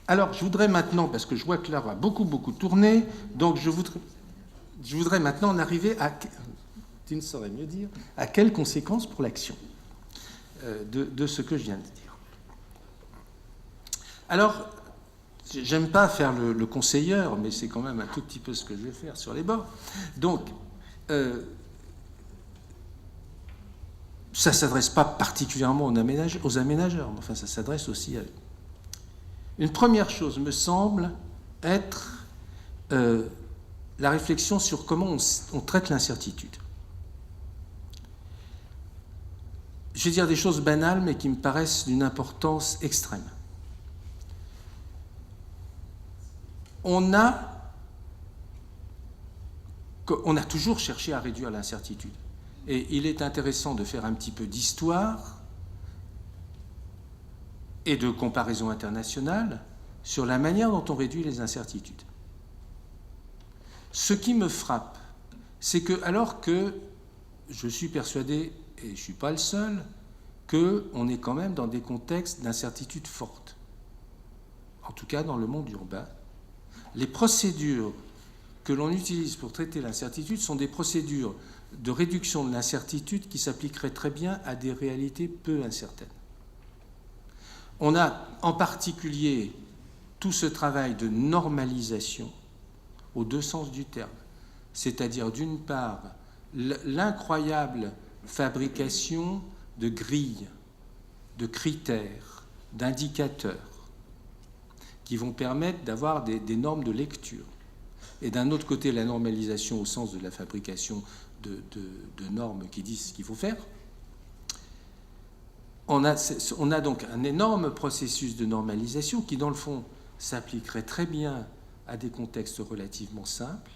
Alors, je voudrais maintenant, parce que je vois que l'heure a beaucoup tourné, donc je voudrais maintenant en arriver à, tu ne saurais mieux dire, à quelles conséquences pour l'action de ce que je viens de dire. Alors, j'aime pas faire le conseilleur, mais c'est quand même un tout petit peu ce que je vais faire sur les bords. Donc, ça ne s'adresse pas particulièrement aux aménageurs, mais enfin, ça s'adresse aussi à eux. Une première chose me semble être la réflexion sur comment on traite l'incertitude. Je vais dire des choses banales, mais qui me paraissent d'une importance extrême. On a toujours cherché à réduire l'incertitude. Et il est intéressant de faire un petit peu d'histoire et de comparaison internationale sur la manière dont on réduit les incertitudes. Ce qui me frappe, c'est que, alors que je suis persuadé, et je ne suis pas le seul, qu'on est quand même dans des contextes d'incertitude forte, en tout cas dans le monde urbain, les procédures que l'on utilise pour traiter l'incertitude sont des procédures de réduction de l'incertitude qui s'appliqueraient très bien à des réalités peu incertaines. On a en particulier tout ce travail de normalisation aux deux sens du terme, c'est-à-dire d'une part l'incroyable fabrication de grilles, de critères, d'indicateurs qui vont permettre d'avoir des normes de lecture, et d'un autre côté la normalisation au sens de la fabrication de normes qui disent ce qu'il faut faire. On a donc un énorme processus de normalisation qui, dans le fond, s'appliquerait très bien à des contextes relativement simples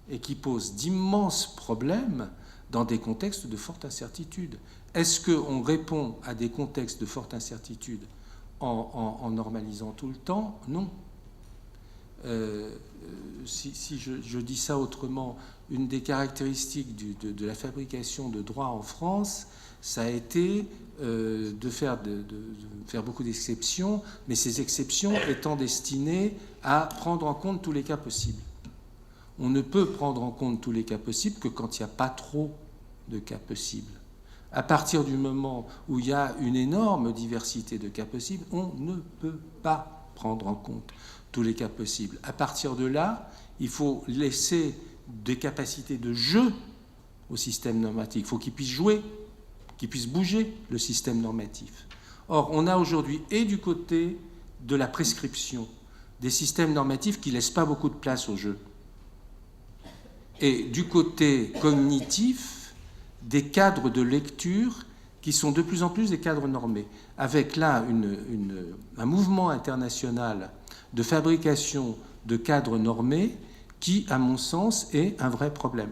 et qui pose d'immenses problèmes dans des contextes de forte incertitude. Est-ce qu'on répond à des contextes de forte incertitude en normalisant tout le temps? Non. Si je dis ça autrement, une des caractéristiques de la fabrication de droit en France, ça a été de faire beaucoup d'exceptions, mais ces exceptions étant destinées à prendre en compte tous les cas possibles. On ne peut prendre en compte tous les cas possibles que quand il n'y a pas trop de cas possibles. À partir du moment où il y a une énorme diversité de cas possibles, on ne peut pas prendre en compte tous les cas possibles. À partir de là, il faut laisser des capacités de jeu au système normatif. Il faut qu'il puisse jouer, qu'il puisse bouger le système normatif. Or, on a aujourd'hui, et du côté de la prescription, des systèmes normatifs qui ne laissent pas beaucoup de place au jeu. Et du côté cognitif, des cadres de lecture qui sont de plus en plus des cadres normés, avec là un mouvement international de fabrication de cadres normés qui, à mon sens, est un vrai problème.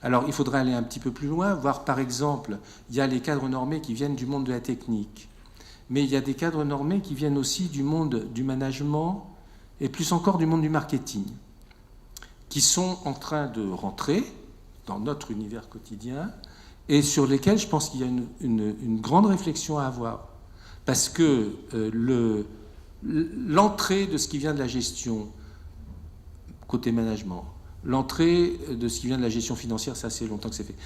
Alors, il faudrait aller un petit peu plus loin, voir par exemple, il y a les cadres normés qui viennent du monde de la technique, mais il y a des cadres normés qui viennent aussi du monde du management et plus encore du monde du marketing, qui sont en train de rentrer dans notre univers quotidien et sur lesquels je pense qu'il y a une grande réflexion à avoir. Parce que l'entrée de ce qui vient de la gestion, côté management, l'entrée de ce qui vient de la gestion financière, ça c'est longtemps que c'est fait,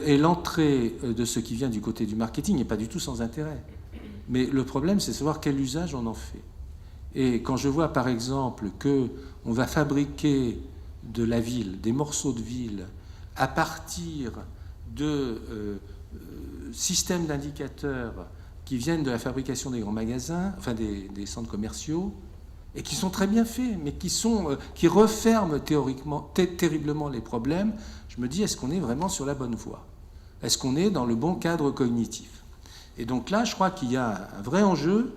et l'entrée de ce qui vient du côté du marketing n'est pas du tout sans intérêt. Mais le problème, c'est de savoir quel usage on en fait. Et quand je vois par exemple qu'on va fabriquer de la ville, des morceaux de ville, à partir de systèmes d'indicateurs qui viennent de la fabrication des grands magasins, enfin des centres commerciaux, et qui sont très bien faits, mais qui referment terriblement les problèmes, je me dis, est-ce qu'on est vraiment sur la bonne voie? Est-ce qu'on est dans le bon cadre cognitif? Et donc là, je crois qu'il y a un vrai enjeu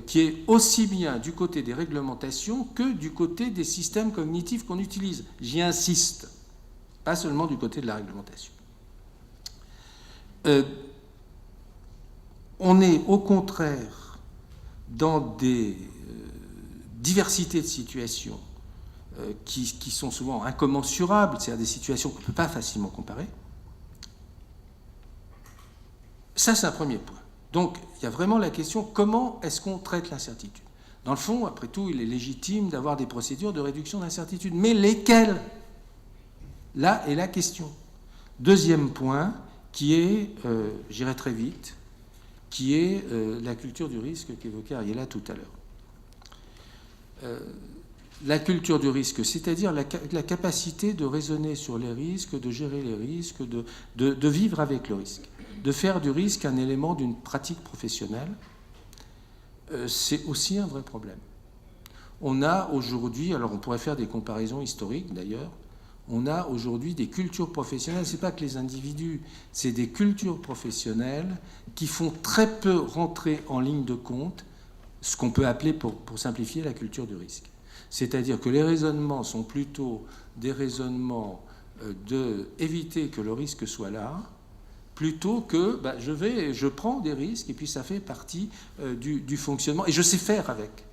qui est aussi bien du côté des réglementations que du côté des systèmes cognitifs qu'on utilise. J'y insiste, pas seulement du côté de la réglementation. On est au contraire dans des diversités de situations qui sont souvent incommensurables, c'est-à-dire des situations qu'on ne peut pas facilement comparer. Ça, c'est un premier point. Donc, il y a vraiment la question, comment est-ce qu'on traite l'incertitude? Dans le fond, après tout, il est légitime d'avoir des procédures de réduction d'incertitude. Mais lesquelles? Là est la question. Deuxième point, qui est, j'irai très vite, qui est la culture du risque qu'évoquait Ariella tout à l'heure. La culture du risque, c'est-à-dire la capacité de raisonner sur les risques, de gérer les risques, de vivre avec le risque, de faire du risque un élément d'une pratique professionnelle, c'est aussi un vrai problème. On a aujourd'hui, alors on pourrait faire des comparaisons historiques d'ailleurs, on a aujourd'hui des cultures professionnelles, c'est pas que les individus, c'est des cultures professionnelles qui font très peu rentrer en ligne de compte ce qu'on peut appeler, pour simplifier, la culture du risque. C'est-à-dire que les raisonnements sont plutôt des raisonnements d'éviter que le risque soit là, plutôt que je prends des risques et puis ça fait partie du fonctionnement. Et je sais faire avec.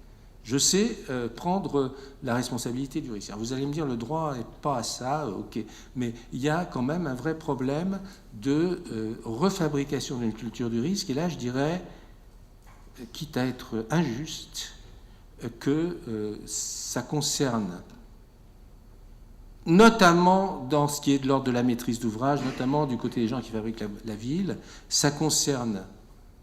Je sais prendre la responsabilité du risque. Alors vous allez me dire, le droit n'est pas à ça, ok. Mais il y a quand même un vrai problème de refabrication d'une culture du risque. Et là, je dirais, quitte à être injuste, que ça concerne, notamment dans ce qui est de l'ordre de la maîtrise d'ouvrage, notamment du côté des gens qui fabriquent la ville, ça concerne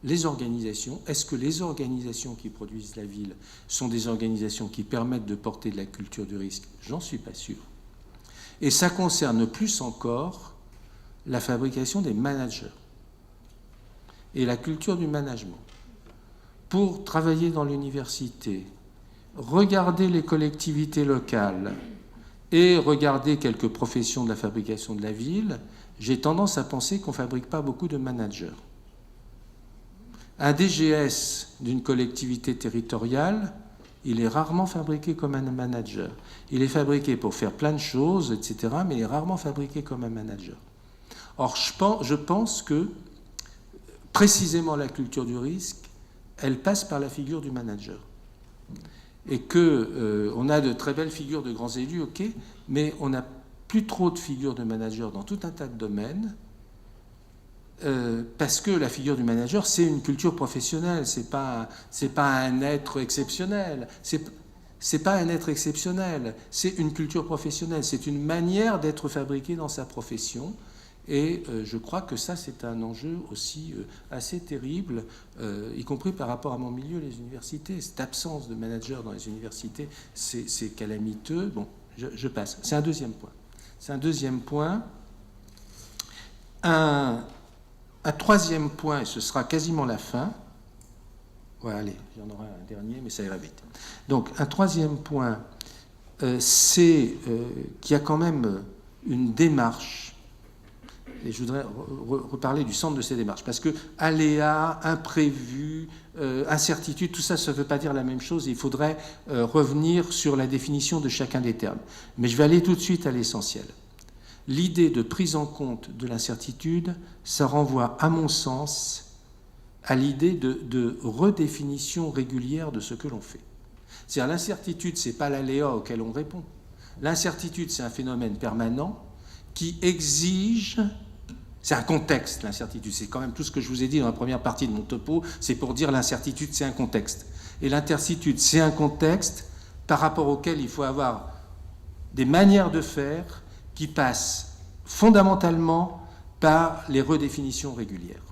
les organisations. Est-ce que les organisations qui produisent la ville sont des organisations qui permettent de porter de la culture du risque? J'en suis pas sûr. Et ça concerne plus encore la fabrication des managers et la culture du management. Pour travailler dans l'université, regarder les collectivités locales et regarder quelques professions de la fabrication de la ville, j'ai tendance à penser qu'on ne fabrique pas beaucoup de managers. Un DGS d'une collectivité territoriale, il est rarement fabriqué comme un manager. Il est fabriqué pour faire plein de choses, etc., mais il est rarement fabriqué comme un manager. Or, je pense que, précisément, la culture du risque, elle passe par la figure du manager. Et qu'on a de très belles figures de grands élus, ok, mais on n'a plus trop de figures de managers dans tout un tas de domaines, parce que la figure du manager, c'est une culture professionnelle, c'est pas un être exceptionnel, c'est pas un être exceptionnel, c'est une culture professionnelle, c'est une manière d'être fabriqué dans sa profession. Et je crois que ça, c'est un enjeu aussi assez terrible, y compris par rapport à mon milieu, les universités. Cette absence de managers dans les universités, c'est calamiteux. Bon, je passe. C'est un deuxième point. C'est un deuxième point. Un troisième point, et ce sera quasiment la fin. Ouais, allez, j'en aurai un dernier, mais ça ira vite. Donc, un troisième point, c'est qu'il y a quand même une démarche. Et je voudrais reparler du centre de ces démarches. Parce que aléa, imprévu, incertitude, tout ça, ça ne veut pas dire la même chose. Il faudrait revenir sur la définition de chacun des termes. Mais je vais aller tout de suite à l'essentiel. L'idée de prise en compte de l'incertitude, ça renvoie, à mon sens, à l'idée de redéfinition régulière de ce que l'on fait. C'est-à-dire, l'incertitude, ce n'est pas l'aléa auquel on répond. L'incertitude, c'est un phénomène permanent qui exige... C'est un contexte, l'incertitude. C'est quand même tout ce que je vous ai dit dans la première partie de mon topo. C'est pour dire l'incertitude, c'est un contexte. Et l'incertitude, c'est un contexte par rapport auquel il faut avoir des manières de faire qui passent fondamentalement par les redéfinitions régulières.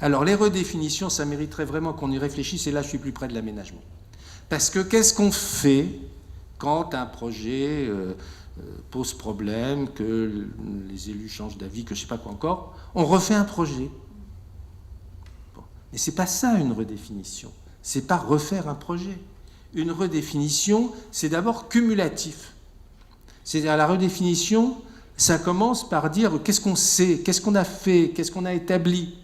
Alors, les redéfinitions, ça mériterait vraiment qu'on y réfléchisse, et là, je suis plus près de l'aménagement. Parce que qu'est-ce qu'on fait quand un projet... pose problème, que les élus changent d'avis, que je ne sais pas quoi encore, on refait un projet. Bon. Mais ce n'est pas ça une redéfinition. Ce n'est pas refaire un projet. Une redéfinition, c'est d'abord cumulatif. C'est-à-dire la redéfinition, ça commence par dire qu'est-ce qu'on sait, qu'est-ce qu'on a fait, qu'est-ce qu'on a établi.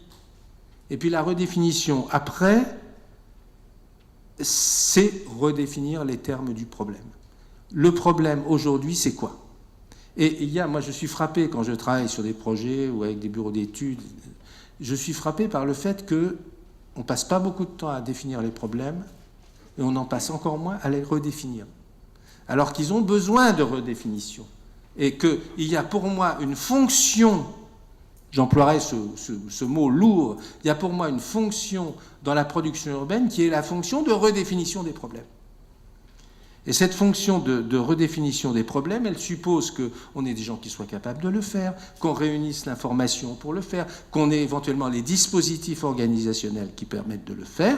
Et puis la redéfinition, après, c'est redéfinir les termes du problème. Le problème aujourd'hui, c'est quoi? Et moi je suis frappé quand je travaille sur des projets ou avec des bureaux d'études, je suis frappé par le fait qu'on ne passe pas beaucoup de temps à définir les problèmes et on en passe encore moins à les redéfinir. Alors qu'ils ont besoin de redéfinition. Et qu'il y a pour moi une fonction, j'emploierai ce mot lourd, il y a pour moi une fonction dans la production urbaine qui est la fonction de redéfinition des problèmes. Et cette fonction de redéfinition des problèmes, elle suppose qu'on ait des gens qui soient capables de le faire, qu'on réunisse l'information pour le faire, qu'on ait éventuellement les dispositifs organisationnels qui permettent de le faire,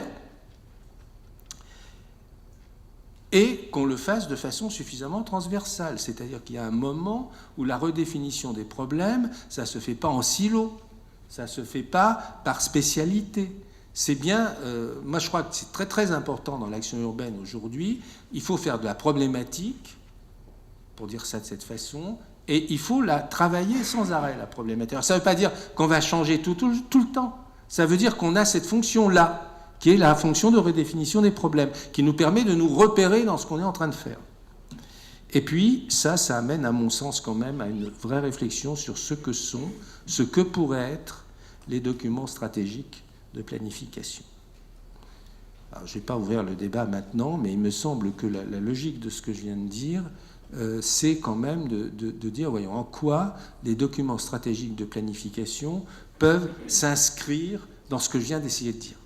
et qu'on le fasse de façon suffisamment transversale. C'est-à-dire qu'il y a un moment où la redéfinition des problèmes, ça ne se fait pas en silo, ça ne se fait pas par spécialité. C'est bien, moi je crois que c'est très très important dans l'action urbaine aujourd'hui, il faut faire de la problématique, pour dire ça de cette façon, et il faut la travailler sans arrêt, la problématique. Alors, ça ne veut pas dire qu'on va changer tout le temps, ça veut dire qu'on a cette fonction-là, qui est la fonction de redéfinition des problèmes, qui nous permet de nous repérer dans ce qu'on est en train de faire. Et puis, ça amène, à mon sens, quand même, à une vraie réflexion sur ce que pourraient être les documents stratégiques de planification. Alors, je ne vais pas ouvrir le débat maintenant, mais il me semble que la logique de ce que je viens de dire, c'est quand même de dire, voyons, en quoi les documents stratégiques de planification peuvent s'inscrire dans ce que je viens d'essayer de dire.